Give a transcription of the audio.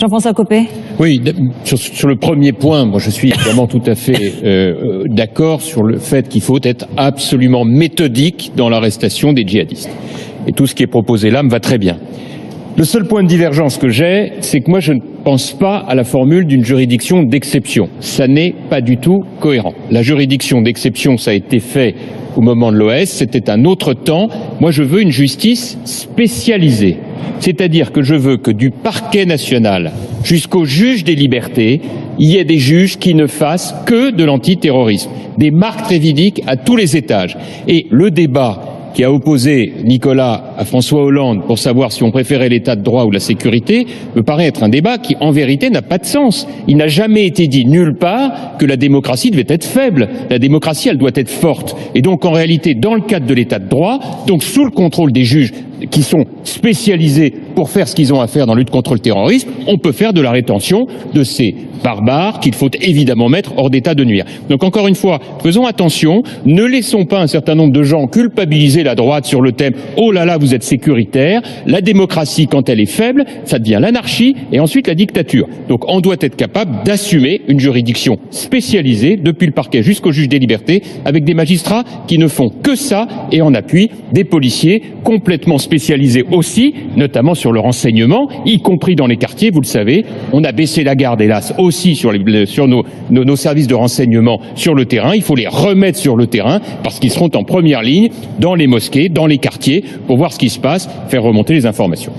Jean-François Copé. Oui, sur le premier point, moi je suis évidemment tout à fait d'accord sur le fait qu'il faut être absolument méthodique dans l'arrestation des djihadistes. Et tout ce qui est proposé là me va très bien. Le seul point de divergence que j'ai, c'est que moi je ne pense pas à la formule d'une juridiction d'exception. Ça n'est pas du tout cohérent. La juridiction d'exception, ça a été fait au moment de l'OAS, c'était un autre temps. Moi je veux une justice spécialisée. C'est-à-dire que je veux que du parquet national jusqu'au juge des libertés, il y ait des juges qui ne fassent que de l'antiterrorisme. Des marques trévidiques à tous les étages. Et le débat qui a opposé Nicolas à François Hollande pour savoir si on préférait l'état de droit ou la sécurité, me paraît être un débat qui, en vérité, n'a pas de sens. Il n'a jamais été dit nulle part que la démocratie devait être faible. La démocratie, elle doit être forte. Et donc, en réalité, dans le cadre de l'état de droit, donc sous le contrôle des juges qui sont spécialisés pour faire ce qu'ils ont à faire dans la lutte contre le terrorisme, on peut faire de la rétention de ces barbares qu'il faut évidemment mettre hors d'état de nuire. Donc encore une fois, faisons attention, ne laissons pas un certain nombre de gens culpabiliser la droite sur le thème « Oh là là, vous êtes sécuritaire ». La démocratie, quand elle est faible, ça devient l'anarchie et ensuite la dictature. Donc on doit être capable d'assumer une juridiction spécialisée, depuis le parquet jusqu'au juge des libertés, avec des magistrats qui ne font que ça et en appui des policiers complètement spécialisés aussi, notamment sur le renseignement, y compris dans les quartiers, vous le savez. On a baissé la garde, hélas, aussi sur nos services de renseignement sur le terrain. Il faut les remettre sur le terrain parce qu'ils seront en première ligne dans les mosquées, dans les quartiers, pour voir ce qui se passe, faire remonter les informations.